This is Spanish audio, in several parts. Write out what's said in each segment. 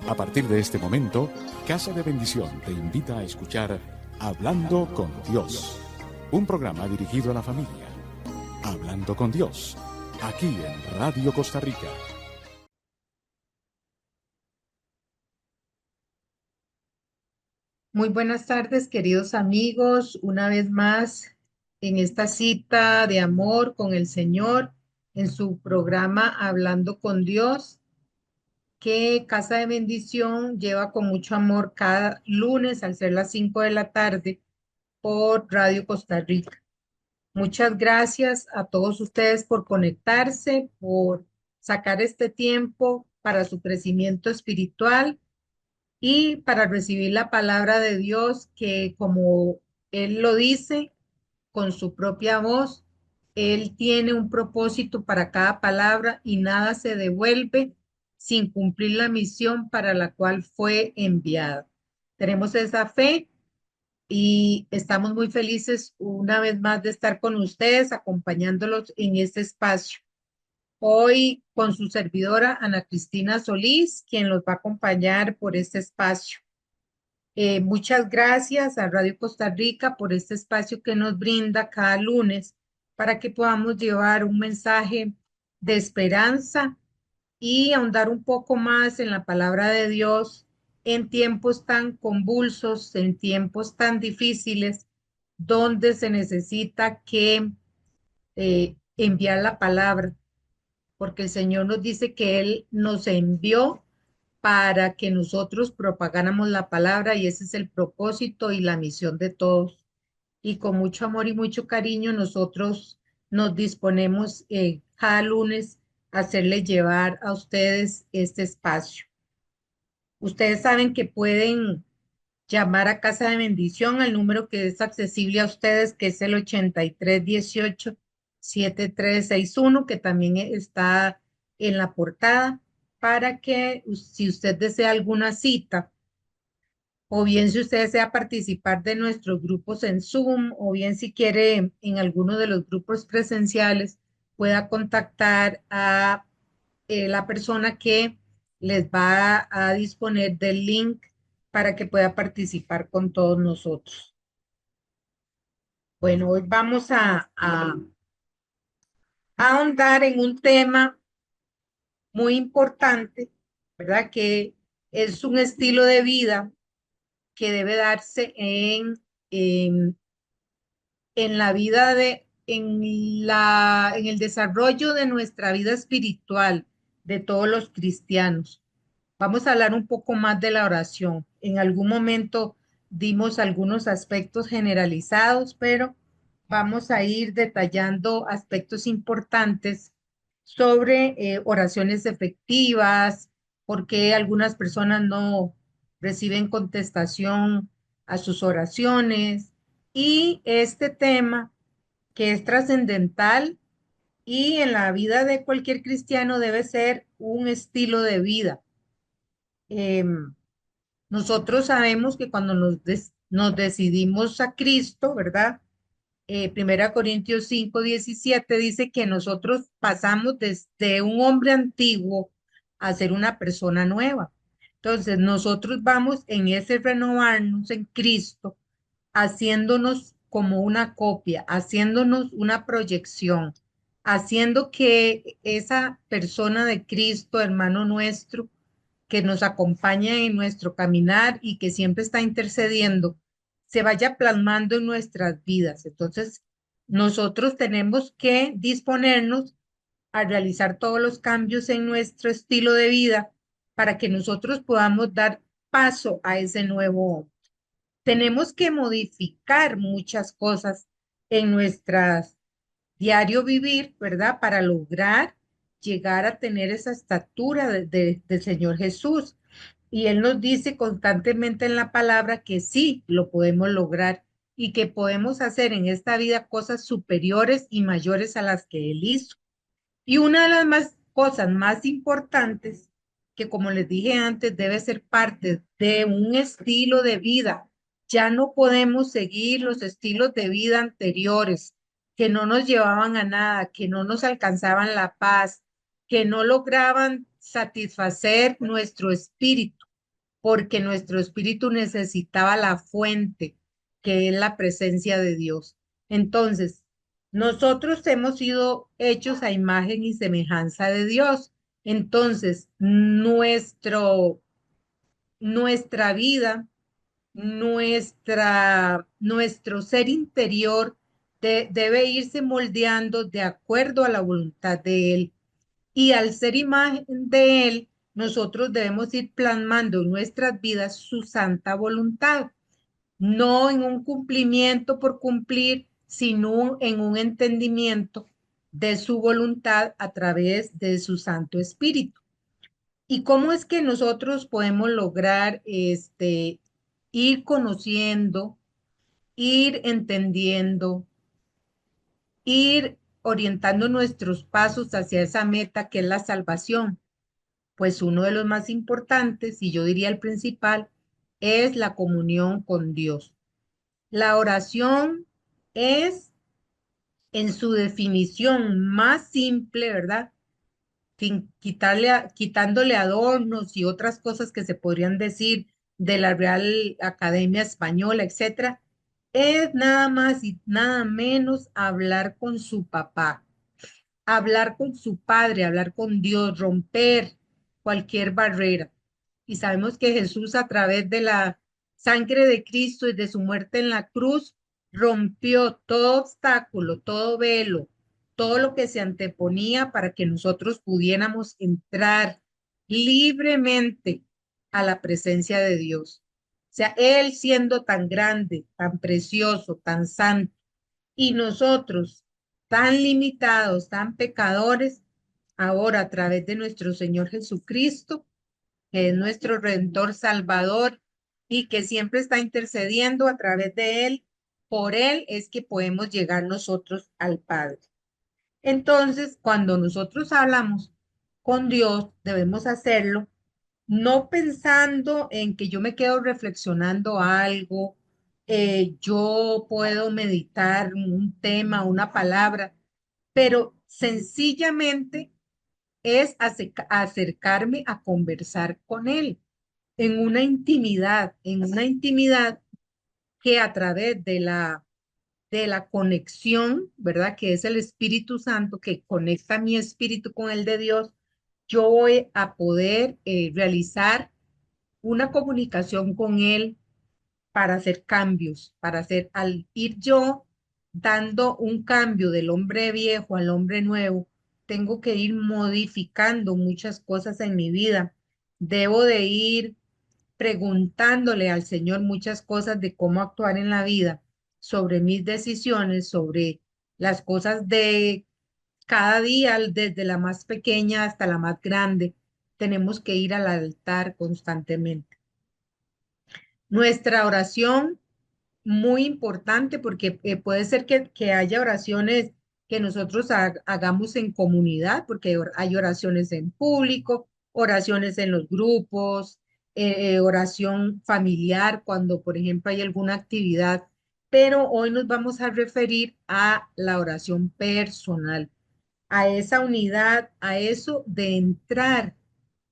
A partir de este momento, Casa de Bendición te invita a escuchar Hablando con Dios, un programa dirigido a la familia. Hablando con Dios, aquí en Radio Costa Rica. Muy buenas tardes, queridos amigos, una vez más en esta cita de amor con el Señor, en su programa Hablando con Dios, que Casa de Bendición lleva con mucho amor cada lunes al ser las 5 de la tarde por Radio Costa Rica. Muchas gracias a todos ustedes por conectarse, por sacar este tiempo para su crecimiento espiritual y para recibir la palabra de Dios que, como Él lo dice con su propia voz, Él tiene un propósito para cada palabra y nada se devuelve sin cumplir la misión para la cual fue enviada. Tenemos esa fe y estamos muy felices una vez más de estar con ustedes, acompañándolos en este espacio. Hoy con su servidora Ana Cristina Solís, quien los va a acompañar por este espacio. Muchas gracias a Radio Costa Rica por este espacio que nos brinda cada lunes para que podamos llevar un mensaje de esperanza y ahondar un poco más en la palabra de Dios en tiempos tan convulsos, en tiempos tan difíciles, donde se necesita que enviar la palabra, porque el Señor nos dice que Él nos envió para que nosotros propagáramos la palabra y ese es el propósito y la misión de todos. Y con mucho amor y mucho cariño nosotros nos disponemos cada lunes a hacerles llevar a ustedes este espacio. Ustedes saben que pueden llamar a Casa de Bendición al número que es accesible a ustedes, que es el 8318-7361, que también está en la portada, para que si usted desea alguna cita, o bien si usted desea participar de nuestros grupos en Zoom, o bien si quiere en alguno de los grupos presenciales, pueda contactar a la persona que les va a disponer del link para que pueda participar con todos nosotros. Bueno, hoy vamos a ahondar en un tema muy importante, ¿verdad? Que es un estilo de vida que debe darse en la vida en el desarrollo de nuestra vida espiritual de todos los cristianos. Vamos a hablar un poco más de la oración. En algún momento dimos algunos aspectos generalizados, pero vamos a ir detallando aspectos importantes sobre oraciones efectivas, por qué algunas personas no reciben contestación a sus oraciones y este tema que es trascendental y en la vida de cualquier cristiano debe ser un estilo de vida. Em, Nosotros sabemos que cuando nos decidimos a Cristo, ¿verdad? Primera Corintios 5:17 dice que nosotros pasamos desde un hombre antiguo a ser una persona nueva. Entonces, nosotros vamos en ese renovarnos en Cristo, haciéndonos como una copia, haciéndonos una proyección, haciendo que esa persona de Cristo, hermano nuestro, que nos acompaña en nuestro caminar y que siempre está intercediendo, se vaya plasmando en nuestras vidas. Entonces, nosotros tenemos que disponernos a realizar todos los cambios en nuestro estilo de vida para que nosotros podamos dar paso a ese nuevo. Tenemos que modificar muchas cosas en nuestras diario vivir, ¿verdad? Para lograr llegar a tener esa estatura del Señor Jesús. Y Él nos dice constantemente en la palabra que sí, lo podemos lograr y que podemos hacer en esta vida cosas superiores y mayores a las que Él hizo. Y una de las cosas más importantes, que como les dije antes, debe ser parte de un estilo de vida. Ya no podemos seguir los estilos de vida anteriores que no nos llevaban a nada, que no nos alcanzaban la paz, que no lograban satisfacer nuestro espíritu. porque nuestro espíritu necesitaba la fuente, que es la presencia de Dios. Entonces, nosotros hemos sido hechos a imagen y semejanza de Dios. Entonces, nuestra vida, nuestro ser interior debe irse moldeando de acuerdo a la voluntad de Él. Y al ser imagen de Él, nosotros debemos ir plasmando en nuestras vidas su santa voluntad, no en un cumplimiento por cumplir, sino en un entendimiento de su voluntad a través de su Santo Espíritu. ¿Y cómo es que nosotros podemos lograr ir conociendo, ir entendiendo, ir orientando nuestros pasos hacia esa meta que es la salvación? Pues uno de los más importantes, y yo diría el principal, es la comunión con Dios. La oración es, en su definición más simple, ¿verdad? Sin quitándole adornos y otras cosas que se podrían decir de la Real Academia Española, etcétera, es nada más y nada menos hablar con su papá, hablar con su padre, hablar con Dios, romper cualquier barrera. Y sabemos que Jesús, a través de la sangre de Cristo y de su muerte en la cruz, rompió todo obstáculo, todo velo, todo lo que se anteponía para que nosotros pudiéramos entrar libremente a la presencia de Dios. O sea, Él siendo tan grande, tan precioso, tan santo, y nosotros tan limitados, tan pecadores, ahora a través de nuestro Señor Jesucristo, que es nuestro Redentor Salvador y que siempre está intercediendo a través de Él, por Él es que podemos llegar nosotros al Padre. Entonces, cuando nosotros hablamos con Dios, debemos hacerlo no pensando en que yo me quedo reflexionando algo, yo puedo meditar un tema, una palabra, pero sencillamente es acercarme a conversar con Él en una intimidad que a través de la conexión, ¿verdad? Que es el Espíritu Santo que conecta mi espíritu con el de Dios, yo voy a poder realizar una comunicación con Él para hacer cambios, al ir yo dando un cambio del hombre viejo al hombre nuevo, tengo que ir modificando muchas cosas en mi vida. Debo de ir preguntándole al Señor muchas cosas de cómo actuar en la vida, sobre mis decisiones, sobre las cosas de cada día, desde la más pequeña hasta la más grande. Tenemos que ir al altar constantemente. Nuestra oración, muy importante, porque puede ser que haya oraciones que nosotros hagamos en comunidad, porque hay oraciones en público, oraciones en los grupos, oración familiar, cuando, por ejemplo, hay alguna actividad, pero hoy nos vamos a referir a la oración personal, a esa unidad, a eso de entrar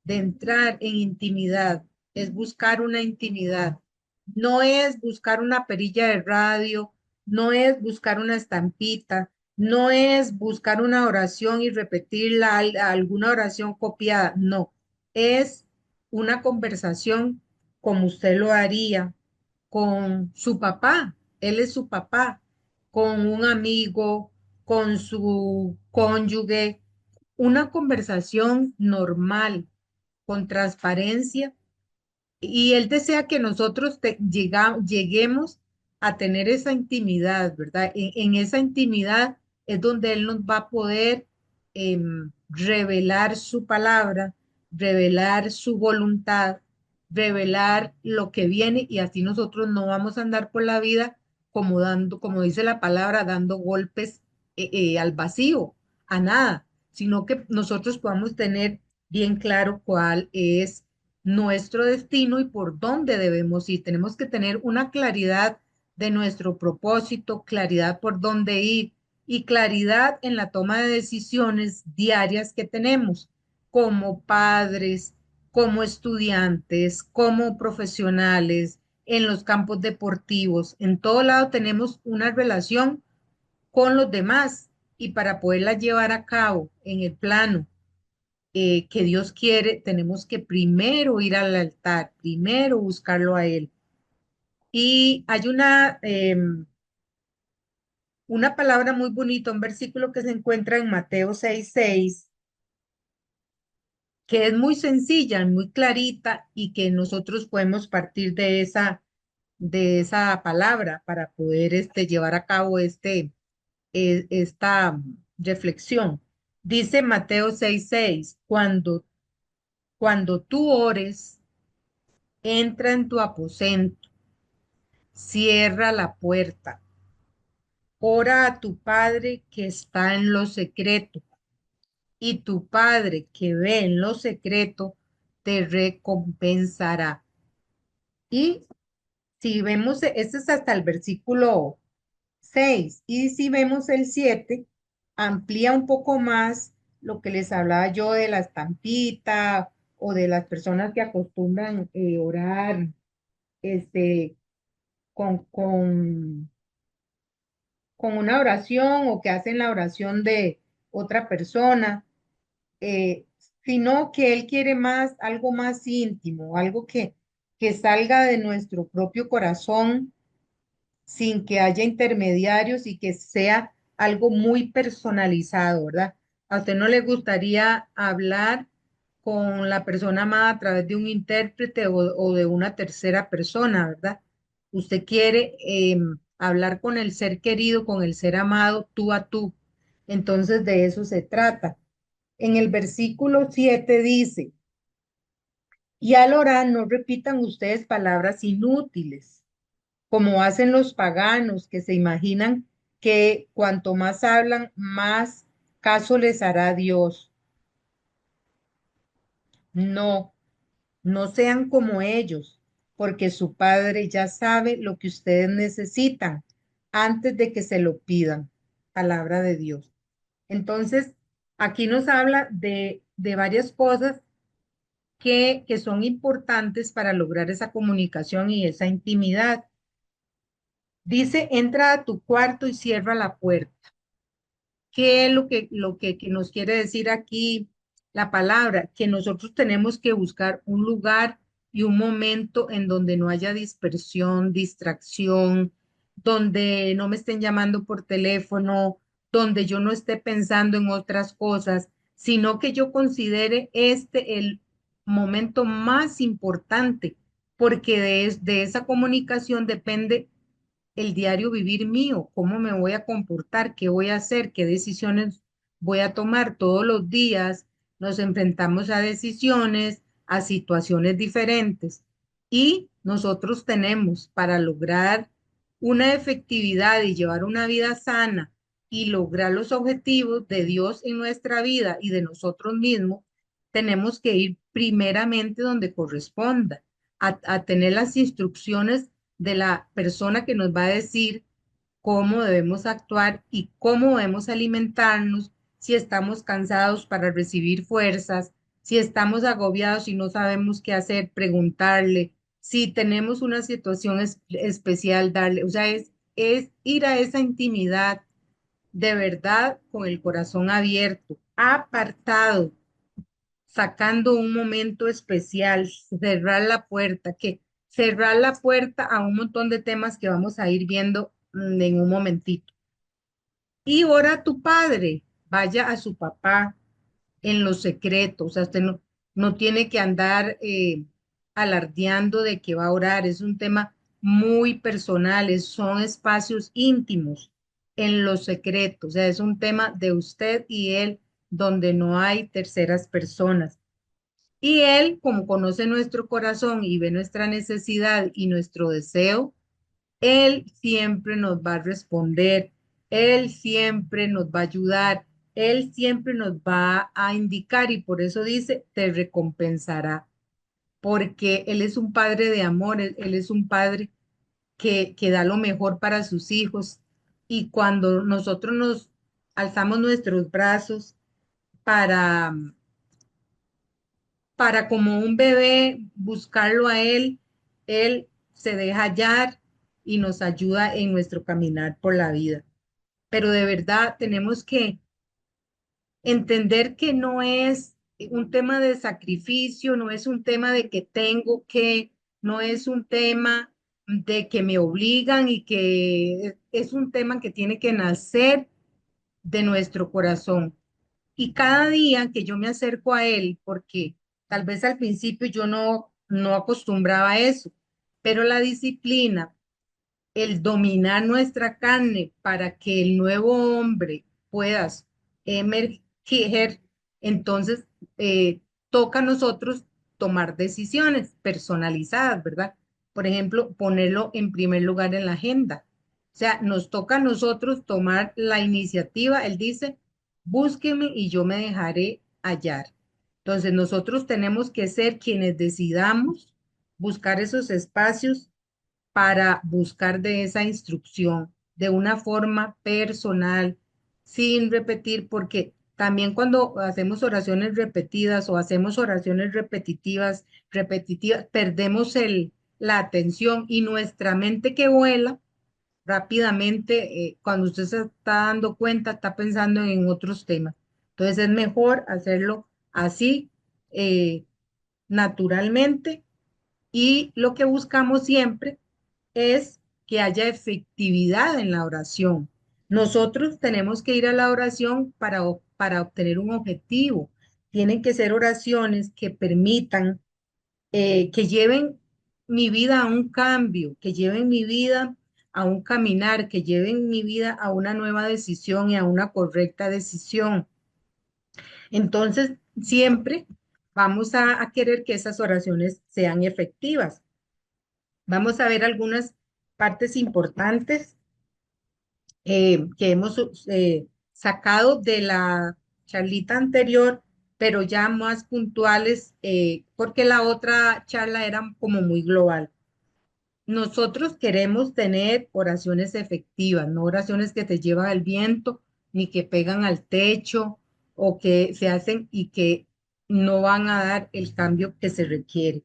en intimidad, es buscar una intimidad. No es buscar una perilla de radio, no es buscar una estampita, no es buscar una oración y repetirla, alguna oración copiada, no, es una conversación como usted lo haría con su papá, él es su papá, con un amigo, con su cónyuge, una conversación normal, con transparencia, y Él desea que nosotros lleguemos a tener esa intimidad, ¿verdad? En esa intimidad es donde Él nos va a poder revelar su palabra, revelar su voluntad, revelar lo que viene, y así nosotros no vamos a andar por la vida como dando, como dice la palabra, dando golpes al vacío, a nada, sino que nosotros podamos tener bien claro cuál es nuestro destino y por dónde debemos ir. Tenemos que tener una claridad de nuestro propósito, claridad por dónde ir y claridad en la toma de decisiones diarias que tenemos como padres, como estudiantes, como profesionales, en los campos deportivos, en todo lado tenemos una relación con los demás y para poderla llevar a cabo en el plano que Dios quiere, tenemos que primero ir al altar, primero buscarlo a Él. Y hay una palabra muy bonita, un versículo que se encuentra en Mateo 6:6, que es muy sencilla, muy clarita y que nosotros podemos partir de esa palabra para poder llevar a cabo esta reflexión. Dice Mateo 6:6, cuando tú ores, entra en tu aposento, cierra la puerta, ora a tu Padre que está en lo secreto, y tu Padre que ve en lo secreto te recompensará. Y si vemos, este es hasta el versículo 6, y si vemos el 7 amplía un poco más lo que les hablaba yo de la estampita o de las personas que acostumbran orar este, con, con, con una oración o que hacen la oración de otra persona, eh, sino que Él quiere más, algo más íntimo, algo que salga de nuestro propio corazón sin que haya intermediarios y que sea algo muy personalizado, ¿verdad? ¿A usted no le gustaría hablar con la persona amada a través de un intérprete o de una tercera persona, ¿verdad? Usted quiere hablar con el ser querido, con el ser amado, tú a tú. Entonces de eso se trata. En el versículo 7 dice, y al orar no repitan ustedes palabras inútiles como hacen los paganos que se imaginan que cuanto más hablan, más caso les hará Dios. No, no sean como ellos, porque su Padre ya sabe lo que ustedes necesitan antes de que se lo pidan. Palabra de Dios. Entonces, aquí nos habla de varias cosas que son importantes para lograr esa comunicación y esa intimidad. Dice, entra a tu cuarto y cierra la puerta. ¿Qué es que nos quiere decir aquí la palabra? Que nosotros tenemos que buscar un lugar y un momento en donde no haya dispersión, distracción, donde no me estén llamando por teléfono, donde yo no esté pensando en otras cosas, sino que yo considere este el momento más importante, porque de esa comunicación depende el diario vivir mío, cómo me voy a comportar, qué voy a hacer, qué decisiones voy a tomar todos los días. Nos enfrentamos a decisiones, a situaciones diferentes y nosotros tenemos para lograr una efectividad y llevar una vida sana y lograr los objetivos de Dios en nuestra vida y de nosotros mismos, tenemos que ir primeramente donde corresponda, a tener las instrucciones de la persona que nos va a decir cómo debemos actuar y cómo debemos alimentarnos, si estamos cansados para recibir fuerzas, si estamos agobiados y no sabemos qué hacer, preguntarle, si tenemos una situación especial, darle, o sea, es ir a esa intimidad de verdad con el corazón abierto, apartado, sacando un momento especial, cerrar la puerta a un montón de temas que vamos a ir viendo en un momentito. Y ora a tu padre, vaya a su papá en los secretos, o sea, usted no tiene que andar alardeando de que va a orar, es un tema muy personal, son espacios íntimos en los secretos, o sea, es un tema de usted y él donde no hay terceras personas. Y Él, como conoce nuestro corazón y ve nuestra necesidad y nuestro deseo, Él siempre nos va a responder, Él siempre nos va a ayudar, Él siempre nos va a indicar y por eso dice, te recompensará, porque Él es un padre de amor, Él es un padre que da lo mejor para sus hijos y cuando nosotros nos alzamos nuestros brazos para para como un bebé buscarlo a Él se deja hallar y nos ayuda en nuestro caminar por la vida. Pero de verdad tenemos que entender que no es un tema de sacrificio, no es un tema de que tengo que, no es un tema de que me obligan y que es un tema que tiene que nacer de nuestro corazón. Y cada día que yo me acerco a él, porque tal vez al principio yo no acostumbraba a eso, pero la disciplina, el dominar nuestra carne para que el nuevo hombre pueda emerger, entonces toca a nosotros tomar decisiones personalizadas, ¿verdad? Por ejemplo, ponerlo en primer lugar en la agenda. O sea, nos toca a nosotros tomar la iniciativa. Él dice, búsqueme y yo me dejaré hallar. Entonces, nosotros tenemos que ser quienes decidamos buscar esos espacios para buscar de esa instrucción de una forma personal, sin repetir, porque también cuando hacemos oraciones repetidas o hacemos oraciones repetitivas, perdemos la atención y nuestra mente que vuela rápidamente, cuando usted se está dando cuenta, está pensando en otros temas. Entonces es mejor hacerlo así, naturalmente, y lo que buscamos siempre es que haya efectividad en la oración. Nosotros tenemos que ir a la oración para obtener un objetivo. Tienen que ser oraciones que permitan, que lleven mi vida a un cambio, que lleven mi vida a un caminar, que lleven mi vida a una nueva decisión y a una correcta decisión. Entonces, siempre vamos a querer que esas oraciones sean efectivas. Vamos a ver algunas partes importantes que hemos sacado de la charlita anterior, pero ya más puntuales, porque la otra charla era como muy global. Nosotros queremos tener oraciones efectivas, no oraciones que te llevan al viento, ni que pegan al techo o que se hacen y que no van a dar el cambio que se requiere.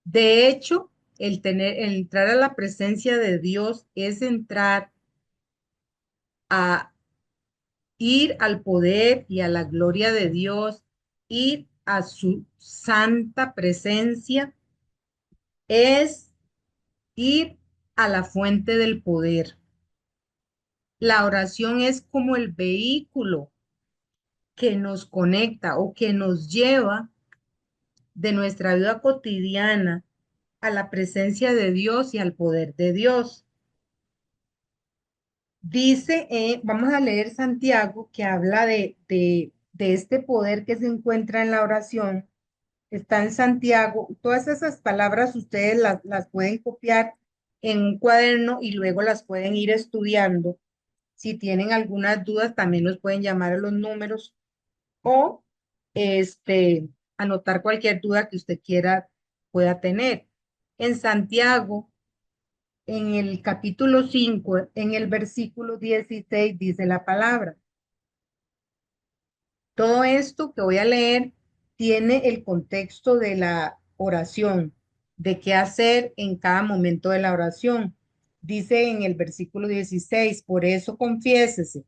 De hecho, el entrar a la presencia de Dios es entrar a ir al poder y a la gloria de Dios, ir a su santa presencia, es ir a la fuente del poder. La oración es como el vehículo que nos conecta o que nos lleva de nuestra vida cotidiana a la presencia de Dios y al poder de Dios. Dice, vamos a leer Santiago, que habla de este poder que se encuentra en la oración. Está en Santiago. Todas esas palabras ustedes las pueden copiar en un cuaderno y luego las pueden ir estudiando. Si tienen algunas dudas, también nos pueden llamar a los números o anotar cualquier duda que usted quiera pueda tener. En Santiago, en el capítulo 5, en el versículo 16, dice la palabra. Todo esto que voy a leer tiene el contexto de la oración, de qué hacer en cada momento de la oración. Dice en el versículo 16, por eso confiésese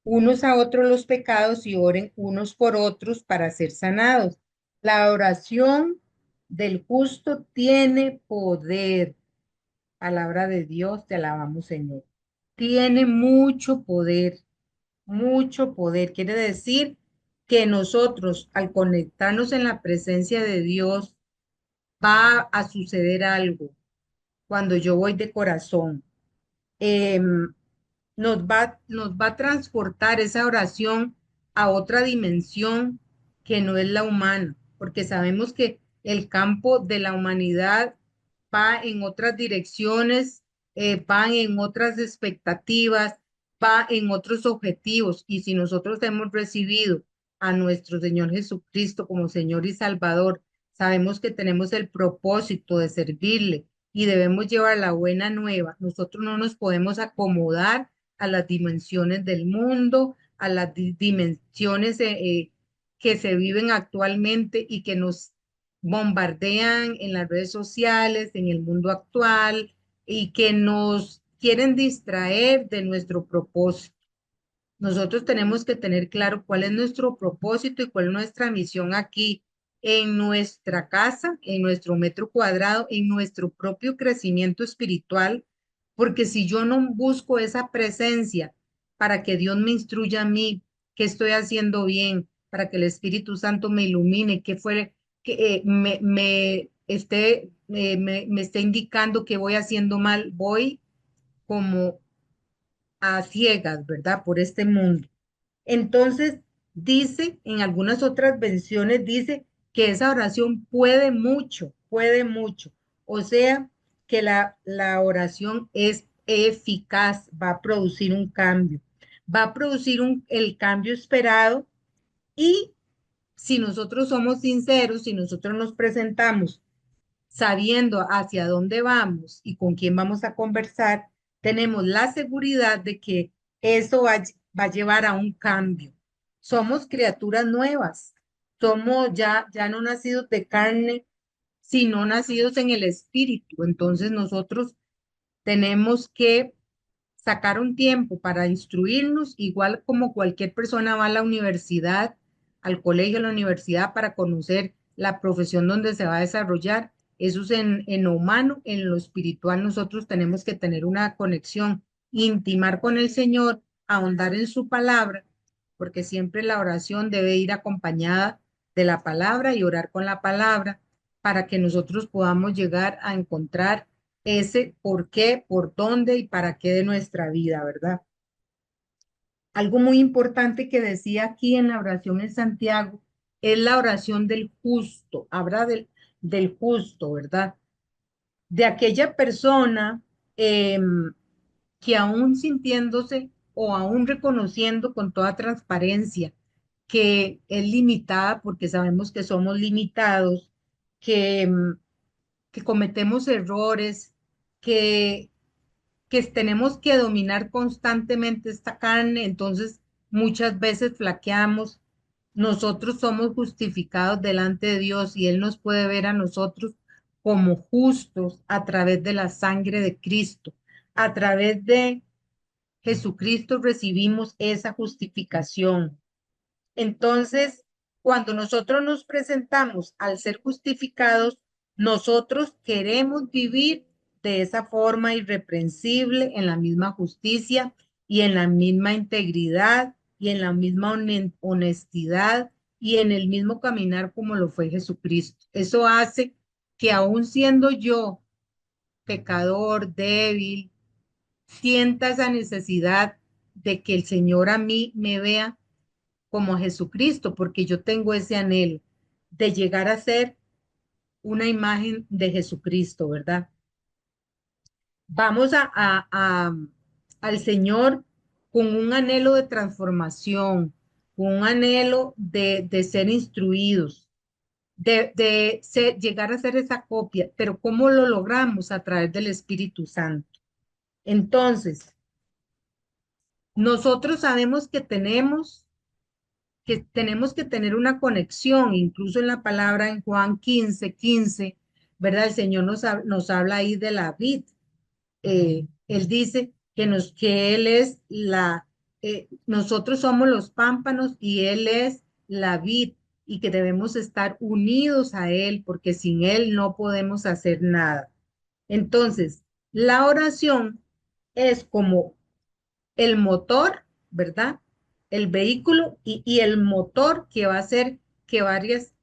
unos a otros los pecados y oren unos por otros para ser sanados. La oración del justo tiene poder. Palabra de Dios, te alabamos, Señor. Tiene mucho poder, mucho poder. Quiere decir que nosotros, al conectarnos en la presencia de Dios, va a suceder algo cuando yo voy de corazón. Em, nos va a transportar esa oración a otra dimensión que no es la humana, porque sabemos que el campo de la humanidad va en otras direcciones, va en otras expectativas, va en otros objetivos. Y si nosotros hemos recibido a nuestro Señor Jesucristo como Señor y Salvador, sabemos que tenemos el propósito de servirle y debemos llevar la buena nueva. Nosotros no nos podemos acomodar a las dimensiones del mundo, a las dimensiones que se viven actualmente y que nos bombardean en las redes sociales, en el mundo actual, y que nos quieren distraer de nuestro propósito. Nosotros tenemos que tener claro cuál es nuestro propósito y cuál es nuestra misión aquí en nuestra casa, en nuestro metro cuadrado, en nuestro propio crecimiento espiritual, porque si yo no busco esa presencia para que Dios me instruya a mí, qué estoy haciendo bien, para que el Espíritu Santo me ilumine, que fue que me esté indicando que voy haciendo mal, voy como a ciegas, ¿verdad? Por este mundo. Entonces, dice, en algunas otras versiones, dice que esa oración puede mucho, puede mucho. O sea, que la oración es eficaz, va a producir un cambio, va a producir el cambio esperado y si nosotros somos sinceros, si nosotros nos presentamos sabiendo hacia dónde vamos y con quién vamos a conversar, tenemos la seguridad de que eso va a llevar a un cambio. Somos criaturas nuevas, somos ya no nacidos de carne, sino nacidos en el espíritu. Entonces nosotros tenemos que sacar un tiempo para instruirnos, igual como cualquier persona va a la universidad, al colegio, a la universidad para conocer la profesión donde se va a desarrollar. Eso es en lo humano, en lo espiritual nosotros tenemos que tener una conexión, intimar con el Señor, ahondar en su palabra, porque siempre la oración debe ir acompañada de la palabra y orar con la palabra para que nosotros podamos llegar a encontrar ese por qué, por dónde y para qué de nuestra vida, ¿verdad? Algo muy importante que decía aquí en la oración en Santiago es la oración del justo, habla del justo, ¿verdad? De aquella persona eh, que aún sintiéndose o aún reconociendo con toda transparencia que es limitada, porque sabemos que somos limitados, que, que cometemos errores, que tenemos que dominar constantemente esta carne, entonces muchas veces flaqueamos. Nosotros somos justificados delante de Dios y Él nos puede ver a nosotros como justos a través de la sangre de Cristo. A través de Jesucristo recibimos esa justificación. Entonces, cuando nosotros nos presentamos al ser justificados, nosotros queremos vivir de esa forma irreprensible, en la misma justicia y en la misma integridad y en la misma honestidad y en el mismo caminar como lo fue Jesucristo. Eso hace que aún siendo yo pecador, débil, sienta esa necesidad de que el Señor a mí me vea como a Jesucristo, porque yo tengo ese anhelo de llegar a ser una imagen de Jesucristo, ¿verdad? Vamos al Señor con un anhelo de transformación, con un anhelo de ser instruidos, llegar a ser esa copia, pero ¿cómo lo logramos? A través del Espíritu Santo. Entonces, nosotros sabemos que tenemos que tener una conexión, incluso en la palabra en Juan 15:15, ¿verdad? El Señor nos habla ahí de la vid. Él dice que Él es nosotros somos los pámpanos y Él es la vid y que debemos estar unidos a Él porque sin Él no podemos hacer nada. Entonces, la oración es como el motor, ¿verdad? El vehículo y el motor que va a hacer que varias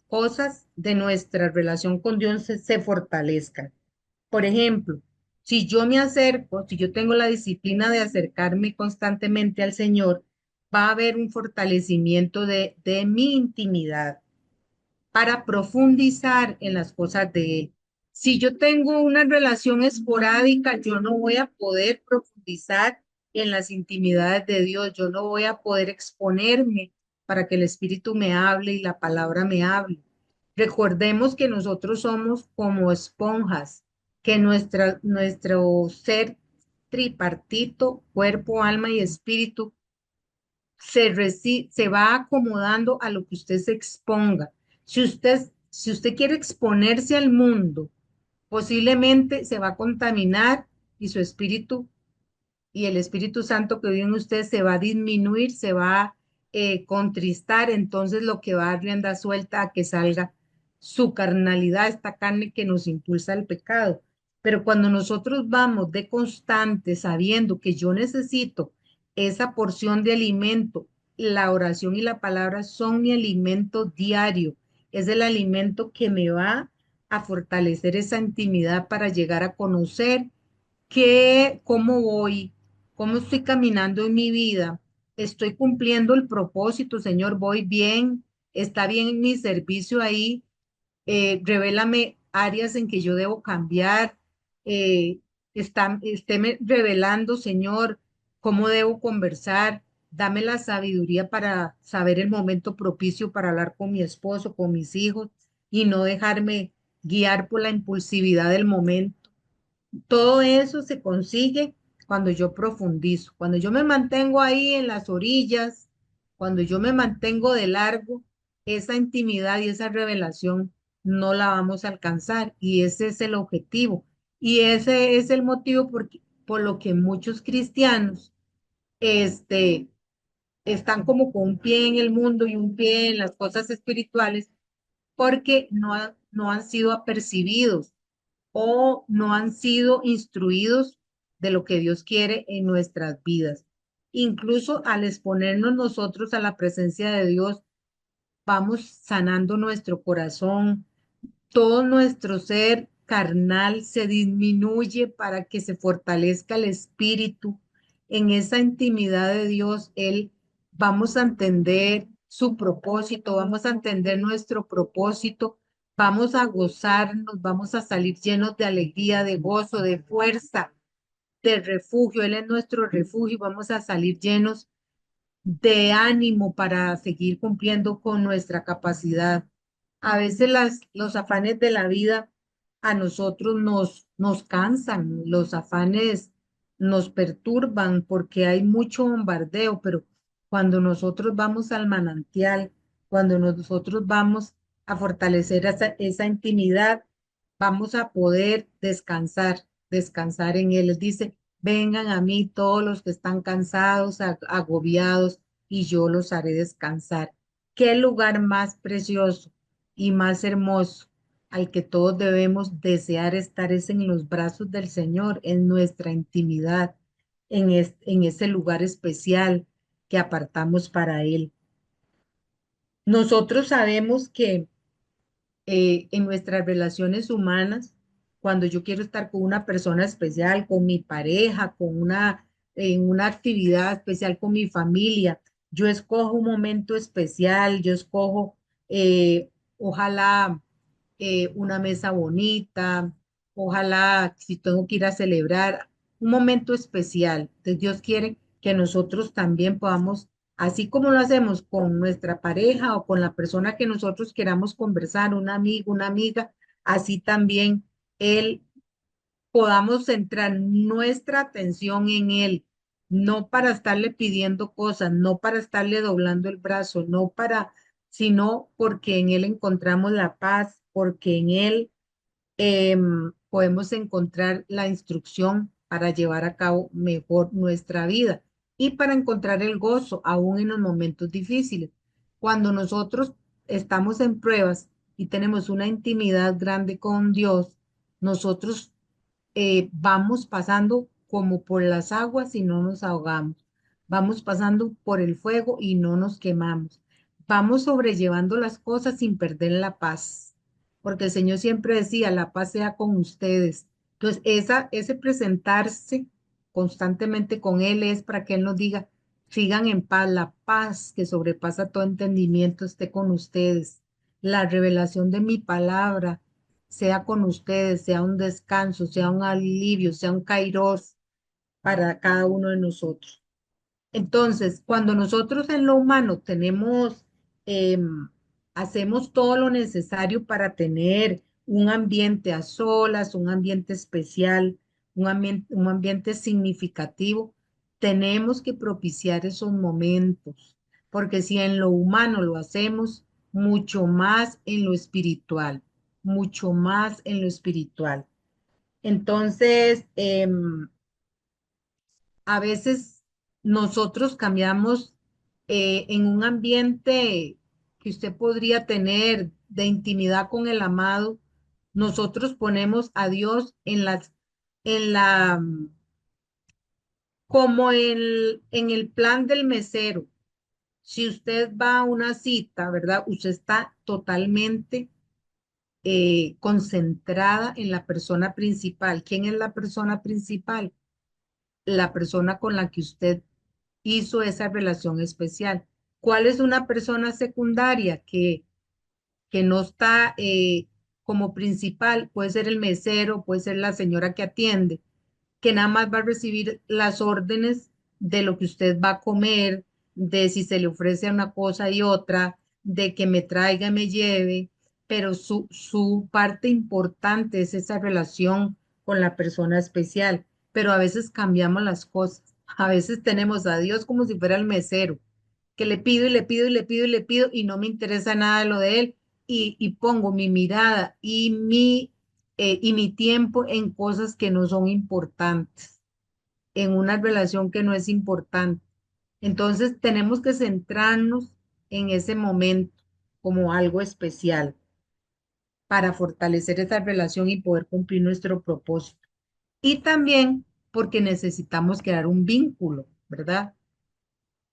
cosas de nuestra relación con Dios se fortalezcan. Por ejemplo, si yo me acerco, si yo tengo la disciplina de acercarme constantemente al Señor, va a haber un fortalecimiento de mi intimidad para profundizar en las cosas de Él. Si yo tengo una relación esporádica, yo no voy a poder profundizar en las intimidades de Dios, yo no voy a poder exponerme para que el Espíritu me hable y la palabra me hable. Recordemos que nosotros somos como esponjas, que nuestro ser tripartito, cuerpo, alma y espíritu, se va acomodando a lo que usted se exponga. Si usted Si usted quiere exponerse al mundo, posiblemente se va a contaminar y su espíritu y el Espíritu Santo que vive en usted se va a disminuir, se va a contristar, entonces lo que va a dar rienda suelta a que salga su carnalidad, esta carne que nos impulsa al pecado. Pero cuando nosotros vamos de constante sabiendo que yo necesito esa porción de alimento, la oración y la palabra son mi alimento diario, es el alimento que me va a fortalecer esa intimidad para llegar a conocer cómo voy, cómo estoy caminando en mi vida, estoy cumpliendo el propósito, Señor, voy bien, está bien mi servicio ahí, revélame áreas en que yo debo cambiar, estéme revelando, Señor, cómo debo conversar, dame la sabiduría para saber el momento propicio para hablar con mi esposo, con mis hijos y no dejarme guiar por la impulsividad del momento. Todo eso se consigue cuando yo profundizo, cuando yo me mantengo ahí en las orillas, cuando yo me mantengo de largo, esa intimidad y esa revelación no la vamos a alcanzar y ese es el objetivo. Y ese es el motivo por lo que muchos cristianos este, están como con un pie en el mundo y un pie en las cosas espirituales porque no han sido apercibidos o no han sido instruidos de lo que Dios quiere en nuestras vidas. Incluso al exponernos nosotros a la presencia de Dios, vamos sanando nuestro corazón, todo nuestro ser carnal se disminuye para que se fortalezca el espíritu. En esa intimidad de Dios, vamos a entender su propósito, vamos a entender nuestro propósito, vamos a gozarnos, vamos a salir llenos de alegría, de gozo, de fuerza, de refugio. Él es nuestro refugio, vamos a salir llenos de ánimo para seguir cumpliendo con nuestra capacidad. A veces los afanes de la vida a nosotros nos cansan, los afanes nos perturban porque hay mucho bombardeo, pero cuando nosotros vamos al manantial, cuando nosotros vamos a fortalecer esa intimidad, vamos a poder descansar en Él. Él dice, vengan a mí todos los que están cansados, agobiados, y yo los haré descansar. ¿Qué lugar más precioso y más hermoso al que todos debemos desear estar es en los brazos del Señor, en nuestra intimidad, en ese lugar especial que apartamos para Él? Nosotros sabemos que en nuestras relaciones humanas, cuando yo quiero estar con una persona especial, con mi pareja, en una actividad especial con mi familia, yo escojo un momento especial, yo escojo, ojalá, una mesa bonita, ojalá, si tengo que ir a celebrar, un momento especial. Entonces, Dios quiere que nosotros también podamos, así como lo hacemos con nuestra pareja o con la persona que nosotros queramos conversar, un amigo, una amiga, así también Él podamos centrar nuestra atención en Él, no para estarle pidiendo cosas, no para estarle doblando el brazo, sino porque en Él encontramos la paz, porque en Él podemos encontrar la instrucción para llevar a cabo mejor nuestra vida y para encontrar el gozo aún en los momentos difíciles. Cuando nosotros estamos en pruebas y tenemos una intimidad grande con Dios, nosotros vamos pasando como por las aguas y no nos ahogamos. Vamos pasando por el fuego y no nos quemamos. Vamos sobrellevando las cosas sin perder la paz, porque el Señor siempre decía, la paz sea con ustedes. Entonces, ese presentarse constantemente con Él es para que Él nos diga, sigan en paz, la paz que sobrepasa todo entendimiento esté con ustedes. La revelación de mi palabra sea con ustedes, sea un descanso, sea un alivio, sea un kairos para cada uno de nosotros. Entonces, cuando nosotros en lo humano hacemos todo lo necesario para tener un ambiente a solas, un ambiente especial, un ambiente significativo, tenemos que propiciar esos momentos, porque si en lo humano lo hacemos, mucho más en lo espiritual, mucho más en lo espiritual. Entonces, a veces nosotros cambiamos en un ambiente que usted podría tener de intimidad con el amado, nosotros ponemos a Dios en la, como en el plan del mesero. Si usted va a una cita, ¿verdad? Usted está totalmente concentrada en la persona principal. ¿Quién es la persona principal? La persona con la que usted hizo esa relación especial. ¿Cuál es una persona secundaria que no está como principal? Puede ser el mesero, puede ser la señora que atiende, que nada más va a recibir las órdenes de lo que usted va a comer, de si se le ofrece una cosa y otra, de que me traiga y me lleve, pero su parte importante es esa relación con la persona especial. Pero a veces cambiamos las cosas. A veces tenemos a Dios como si fuera el mesero, que le pido y le pido y le pido y le pido y no me interesa nada de lo de él y pongo mi mirada y mi tiempo en cosas que no son importantes, en una relación que no es importante. Entonces tenemos que centrarnos en ese momento como algo especial para fortalecer esa relación y poder cumplir nuestro propósito. Y también porque necesitamos crear un vínculo, ¿verdad?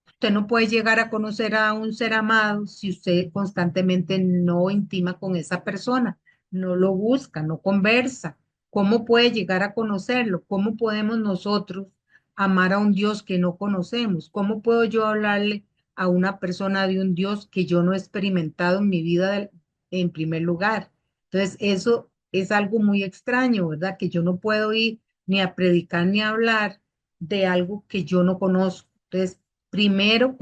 Usted no puede llegar a conocer a un ser amado si usted constantemente no intima con esa persona, no lo busca, no conversa. ¿Cómo puede llegar a conocerlo? ¿Cómo podemos nosotros amar a un Dios que no conocemos? ¿Cómo puedo yo hablarle a una persona de un Dios que yo no he experimentado en mi vida en primer lugar? Entonces, eso es algo muy extraño, ¿verdad? Que yo no puedo ir ni a predicar ni a hablar de algo que yo no conozco. Entonces, primero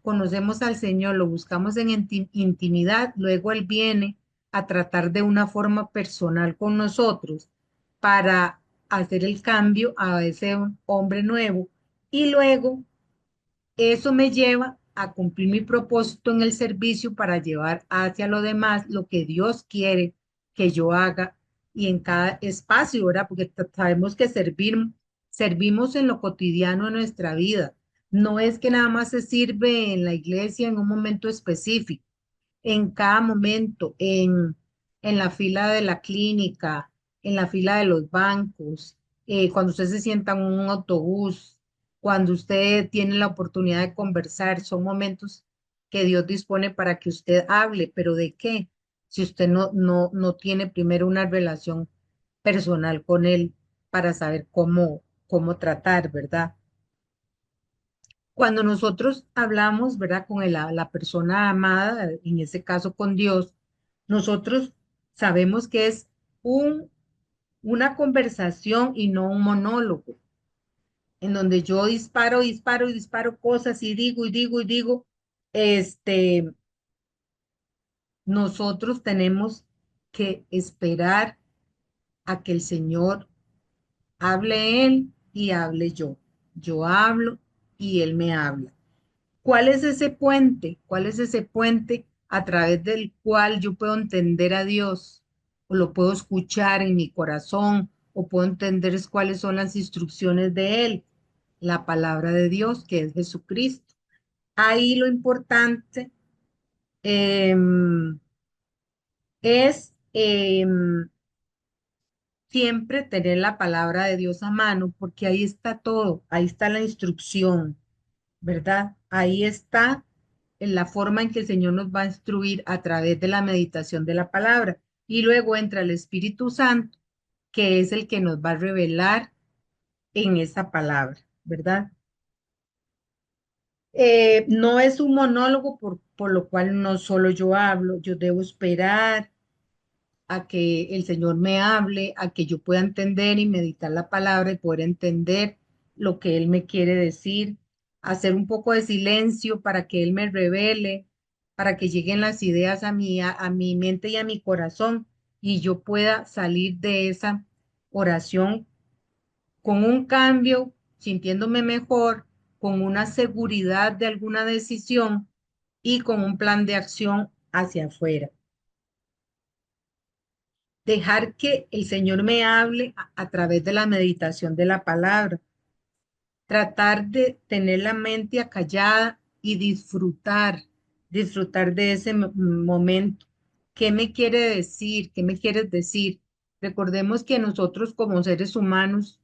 conocemos al Señor, lo buscamos en intimidad, luego Él viene a tratar de una forma personal con nosotros para hacer el cambio a ese hombre nuevo y luego eso me lleva a cumplir mi propósito en el servicio para llevar hacia lo demás lo que Dios quiere que yo haga y en cada espacio, ¿verdad? Porque sabemos que servimos en lo cotidiano de nuestra vida. No es que nada más se sirve en la iglesia en un momento específico, en cada momento, en la fila de la clínica, en la fila de los bancos, cuando usted se sienta en un autobús, cuando usted tiene la oportunidad de conversar, son momentos que Dios dispone para que usted hable, pero ¿de qué? Si usted no tiene primero una relación personal con Él para saber cómo tratar, ¿verdad? Cuando nosotros hablamos, ¿verdad? Con la persona amada, en ese caso con Dios, nosotros sabemos que es un, una conversación y no un monólogo, en donde yo disparo, disparo y disparo cosas y digo y digo y digo. Este, nosotros tenemos que esperar a que el Señor hable Él y hable yo. Yo hablo y Él me habla. ¿Cuál es ese puente? ¿Cuál es ese puente a través del cual yo puedo entender a Dios? O lo puedo escuchar en mi corazón, o puedo entender cuáles son las instrucciones de Él, la palabra de Dios, que es Jesucristo. Ahí lo importante es siempre tener la palabra de Dios a mano, porque ahí está todo, ahí está la instrucción, ¿verdad? Ahí está en la forma en que el Señor nos va a instruir a través de la meditación de la palabra. Y luego entra el Espíritu Santo, que es el que nos va a revelar en esa palabra, ¿verdad? No es un monólogo por lo cual no solo yo hablo, yo debo esperar a que el Señor me hable, a que yo pueda entender y meditar la palabra y poder entender lo que Él me quiere decir, hacer un poco de silencio para que Él me revele, para que lleguen las ideas a mi mente y a mi corazón y yo pueda salir de esa oración con un cambio, sintiéndome mejor, con una seguridad de alguna decisión y con un plan de acción hacia afuera. Dejar que el Señor me hable a través de la meditación de la palabra. Tratar de tener la mente acallada y disfrutar de ese momento. ¿Qué me quiere decir? ¿Qué me quieres decir? Recordemos que nosotros como seres humanos,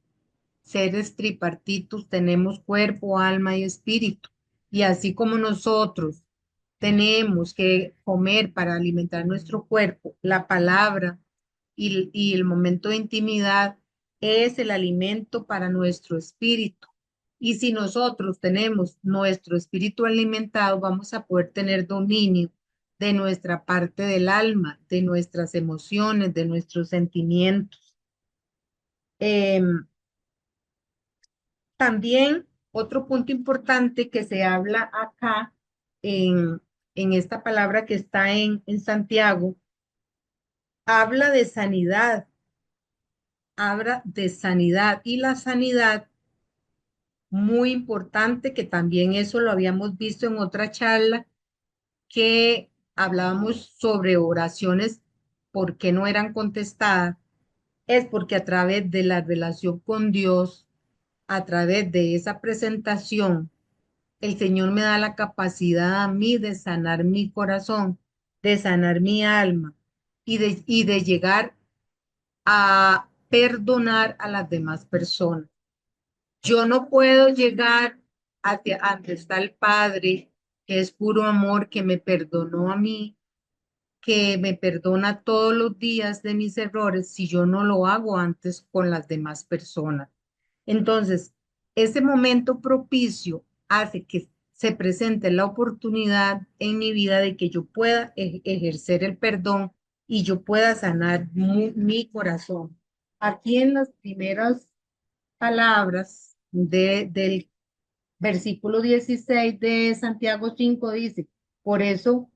seres tripartitos, tenemos cuerpo, alma y espíritu. Y así como nosotros tenemos que comer para alimentar nuestro cuerpo, la palabra y el momento de intimidad es el alimento para nuestro espíritu. Y si nosotros tenemos nuestro espíritu alimentado, vamos a poder tener dominio de nuestra parte del alma, de nuestras emociones, de nuestros sentimientos. Em, También otro punto importante que se habla acá en, en esta palabra que está en Santiago, habla de sanidad y la sanidad, muy importante, que también eso lo habíamos visto en otra charla, que hablábamos sobre oraciones, ¿por qué no eran contestadas? Es porque a través de la relación con Dios, a través de esa presentación, el Señor me da la capacidad a mí de sanar mi corazón, de sanar mi alma y de llegar a perdonar a las demás personas. Yo no puedo llegar hacia ante está el Padre, que es puro amor, que me perdonó a mí, que me perdona todos los días de mis errores, si yo no lo hago antes con las demás personas. Entonces, ese momento propicio hace que se presente la oportunidad en mi vida de que yo pueda ejercer el perdón y yo pueda sanar mi corazón. Aquí en las primeras palabras del versículo 16 de Santiago 5 dice, por eso